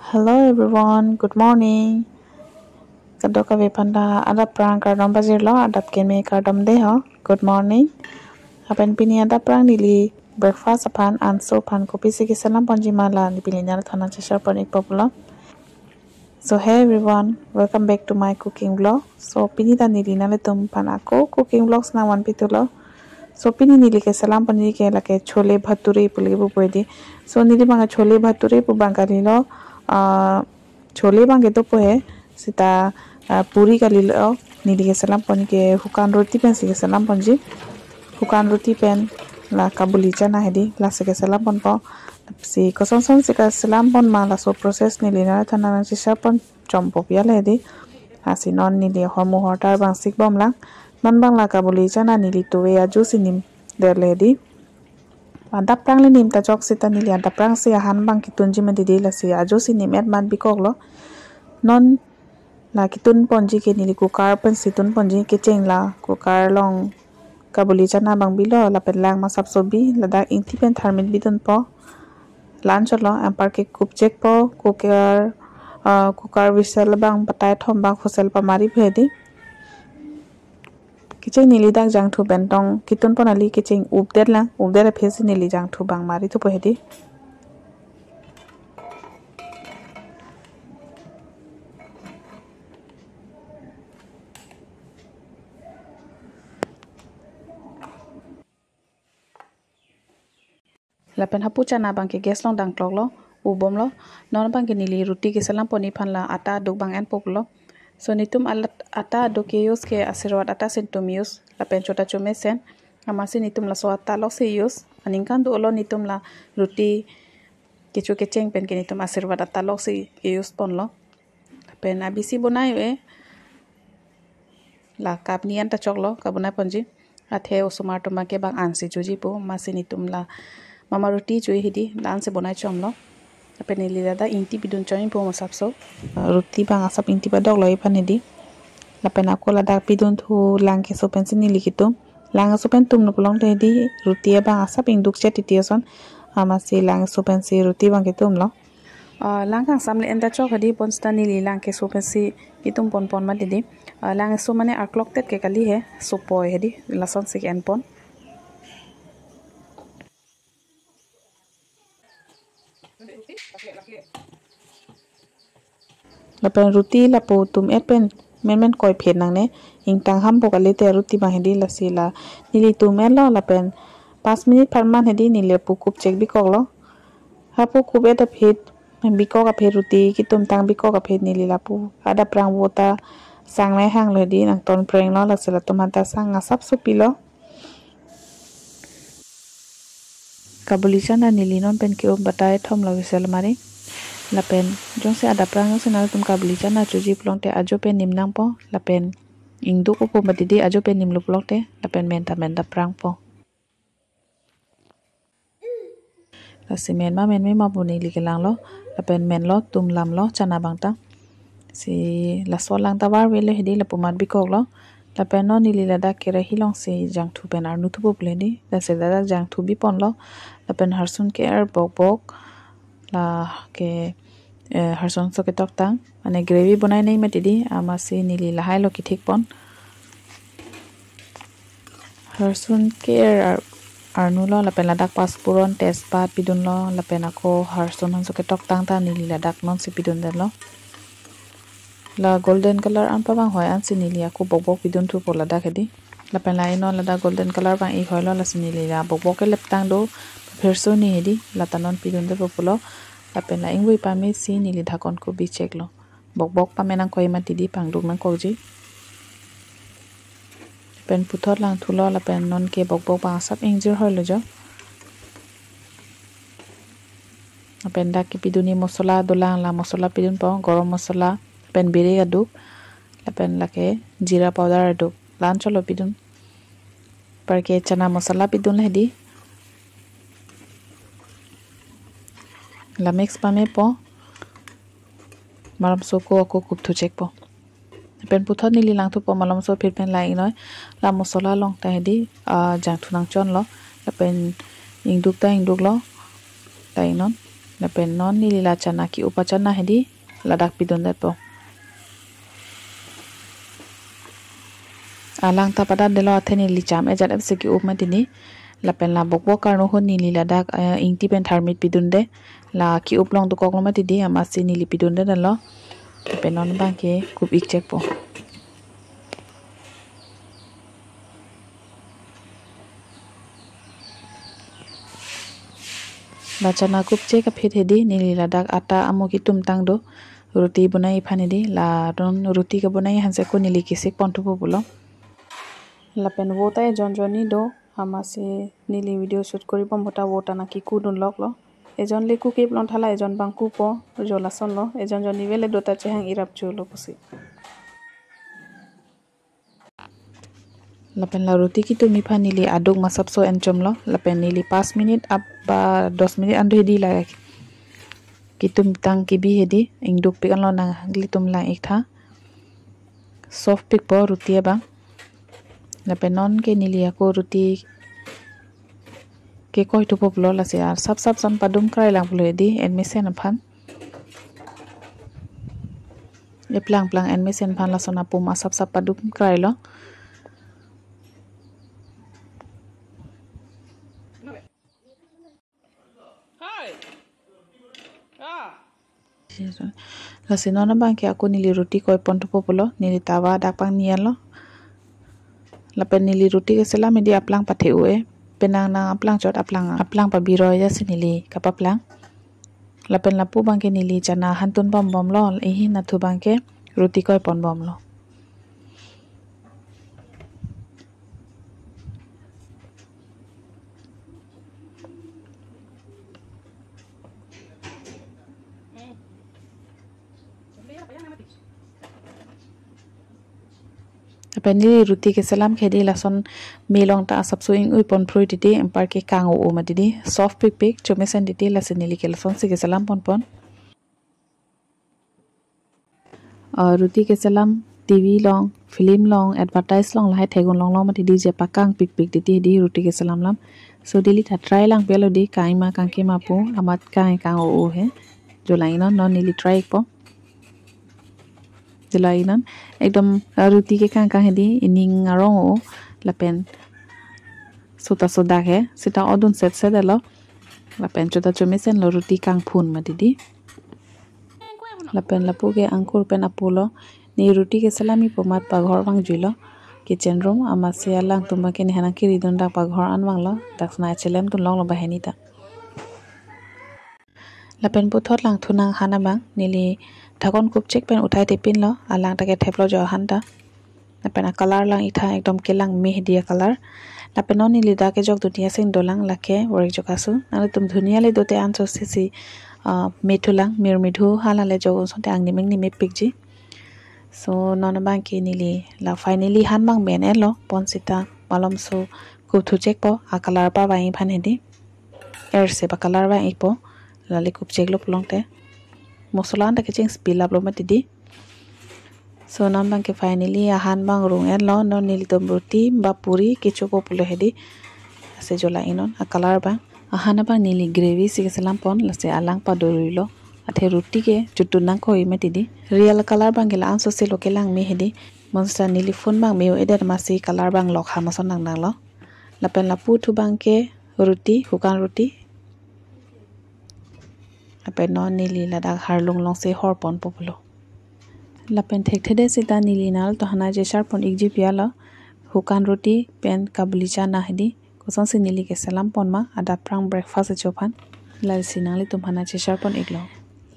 Hello everyone, good morning. Kadok ka panda ada prang kardom bazir lo adap keme kardom de ho. Good morning. Apen pini ada prang nili breakfast apan anso pan kopi sigi salam ponji mala ni pili nyal thana chashar pon ik populo. So hey everyone, welcome back to my cooking vlog. So pini da nili nale tum pan ako cooking vlogs na wan pitulo. So pini nili ke salam ponji ke lake chole bhature puli bu pwedi. So nili banga chole bhature pu bangari lo chole बांगे तो पोहे सिता पूरी का लीलो नीली के सलाम पनी के हुकान रोटी pen से के सलाम पंजी हुकान रोटी पेन ला काबुली चना है दी ला से के सलाम पन पो से कसम से का सलाम पन माला सो प्रोसेस नीली ना थाना ना से पन चम्पो पिया ले दी हासी नॉन नीली हरमो हटार बांग सिक बमला मन बांग ला काबुली चना नीली तो वे आजू सी निम दर ले दी Adap prang le nim ta jok sita nili adap prang si ahan bang kitun ji madi la si ajo si nim et man bikok lo non la kitun ponji ke nili kukar pen situn ponji ke cheng la kukar long kabuli chana bang bilo la pen lang ma sap sobi la da inti pen tharmit bidon po lunch lo ampar ke kup chek po kukar whistle bang patai thom bang khosel pa mari bhedi kicheng nili dak jang thu bentong kitun ponali kicheng upder phesi nili jang thu bang mari thu pohedi lapen hapu chana bang ke gas long dang tlok lo ubom lo non bang ke nili ruti ke salam poni phan la ata duk bang en pok lo so nitum ata do ke use ke asirwad ata sentum use lapen chota chume sen amasi nitum la so ata lo se use aningkan do lo nitum la ruti kichu ke cheng pen ke nitum asirwad ata lo se use pon lo lapen abisi bonai e la kap nian ta chok lo kabunai ponji athe osumar to ma ke bang ansi juji po masi nitum la mama ruti chui hidi dan se bonai chom lo lapen nili da inti bidun choi po masap so ruti bang asap inti ba dog loi pan hidi lapen ako la da pidun thu lang ke so pen sin nili kitum lang so pen tum no polong te di ruti bang asap induk che titiason amasi lang so pen si ruti bang kitum lo lang kang samle enda chok hadi pon sta nili lang ke so pen si kitum pon ma didi lang so mane aklok tet ke kali he so poi hedi lason sik en pon lapen ruti lapo tum et pen men koi phet nang ne ing tang ham bo kali te ruti bang hedi la si la nili tum et lo lapen 5 minute farman hedi nile pu kup chek bi kok lo hapu kup et phet bi kok ka phet ruti ki tum tang bi kok ka phet nili lapu ada prang wota sang nai hang le di nang ton preng lo la si la tum hanta sang ngasap su pi lo kabuli chana nili non pen ke batai thom lo wisel mari lapen jong se ada prang se na tum kabuli chana chuji plong te ajo pe nim nang po lapen ingdu ko po matidi ajo pe nim lu plong te lapen men da prang po la simen ma men me ma bu ni li ke lang lo lapen men lo tum lam lo chana bang ta si la so lang ta war we le hedi la pu mat bi kok lo lapen no ni li la da ke hi long se jang thu pen ar nu thu bu ni da se da jang thu bi pon lo lapen harsun ke ar bok la ke harson so ke tok tang ane gravy bonai nei ma tidi amasi nili lahai lo ki thik pon harsun ke ar nu lo lapen ladak paspuron tespat pidun lo lapen ako harson so ke tok tang ta nili ladak non si pidun den lo la golden color an pa bang hoi an si nili ako bok pidun thu po ladak hedi lapen lai non ladak golden color bang i hoi lo la si nili la bok ke lep tang do phirso ni hedi latanon pidun de populo lapen la ingui pa me si nili dhakon ko bi check lo bok pa menang koi ma tidi pangduk nang ko ji pen puthot lang thulo lapen non ke bok pa sap ingjir hoi lo jo lapen da ki piduni mosola dolang la mosola pidun po gorom mosola pen biri aduk lapen la ke jira powder aduk lan cholo pidun par ke chana mosola pidun hedi la mix pa me po malam so ko ako kup thu chek po pen puthot nili lang thu po malam so phir pen lai noi la mosola long ta hedi jang thu nang chon lo la pen ingduk lo tai non lapen non nili la chana ki upachana hedi ladak pidun det po alang ta pada delo atheni li cham ejat epse ki up matini lapen la bokbo karno hon nili ladak ingti pen thermit pidun de la ki uplong to koklong matidi amasi nili pidun de dalo lapen non bangke kup ik check po la chana kup check ka phit hedi nili ladak ata amo ki tum tang do roti bunai phane di la don roti ka bunai hanse ko nili kisik pontu po bulo lapen wota e jonjoni do amase nili video shoot kori pom bota wota na ki kudun lok lo ejon le ku ke plon thala ejon bang ku po jola son lo ejon joni vele dota che hang irap chulo pusi lapen la roti ki tu mi pha nili aduk masap so enchom lo lapen nili 5 minute ab ba 10 minute andu hedi la ki tum tang ki bi hedi ingduk pikan lo na gli tum la ek tha soft pik po roti ba lapen non ke nili ako roti ke koi tu pop lo la se ar sap san padum krai lang pule di en mesen phan e plang en mesen phan la sona puma sap padum krai lo la se nona bang ke ako nili roti koi pon tu pop lo nili tawa dak pang nian lo lapen nili roti ke sela medi aplang pathe ue penang na aplang chot aplang pa biro ya sinili kapaplang lapen lapu bangke nili chana hantun bom lo ehi na thu bangke roti koi pon bom lo Apeni roti ke salam khedi lason melong ta sab suing ui pon phrui titi empar ke kang o ma titi soft pik chomesen titi lasenili ke lason se ke salam pon roti ke salam TV long film long advertise long lai thegon long ma titi je pakang pik titi di roti ke salam lam so dili tha try lang pelo di kai ma kang ke ma pu amat kai kang o he jolai non nili try po jelainan ekdom roti ke kang hedi ining arong o lapen sota soda he sita odun set dalo lapen chota chomesen lo roti kang phun ma didi lapen lapu ke angkur pen apulo ni roti ke salami pomat pa ghor wang juilo kitchen room ama se alang tumba ke hana ki ridon dak pa ghor anwang lo daksna chelem tun long lo baheni ta lapen puthot lang thunang hana bang nili thakon kup check pen uthai te pin lo alang ta ke theplo jo handa lapen color lang itha ekdom kelang mehdia color lapen oni lida ke jok dunia sing dolang lakhe work jokasu nale tum dhunia le dote anso sisi methulang mirmidhu hala le jogo sonte angni mengni me pikji so non bang ke nili la finally han bang men elo ponsita malom so ku thu check po a color pa bai phan hedi er se ba color ba ipo lale kup check lo plongte mosola anda ke ching spill up lo matidi so non bang ke finally ahan bang rung en lo non nili tom roti ba puri kichu po pulo hedi ase jola inon a color ba ahana bang nili gravy se salam pon lase alang pa dorilo athe roti ke chutu nang khoi matidi real color bang ke lan so se lo ke lang me hedi monster nili phone bang me eder ma se color bang lo kha ma son nang lo lapen lapu thu bang ke roti hukan roti lapen non nili ladak harlung long se hor pon populo lapen thek thede sita nili nal to hana je sharp pon ikji piala hukan roti pen kabli chana hedi koson se nili ke salam pon ma ada prang breakfast chophan lal sinali tum hana je sharp pon iklo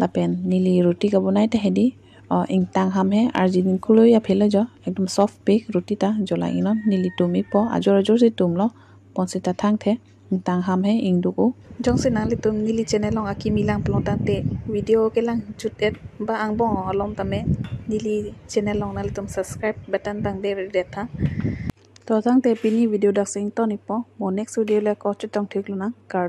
lapen nili roti ka bunai te hedi ing tang ham he arjin kulo ya phelo jo ekdom soft bake roti ta jola inon nili tumi po ajor se tumlo pon sita thang the tang ham he ing duko jong se nali tum nili channel long aki milang plota te video ke lang chutet ba ang bong alom tame nili channel long nali tum subscribe button bang de re tha to tang te pini video dak sing to ni po mo next video le ko chutong thik luna kar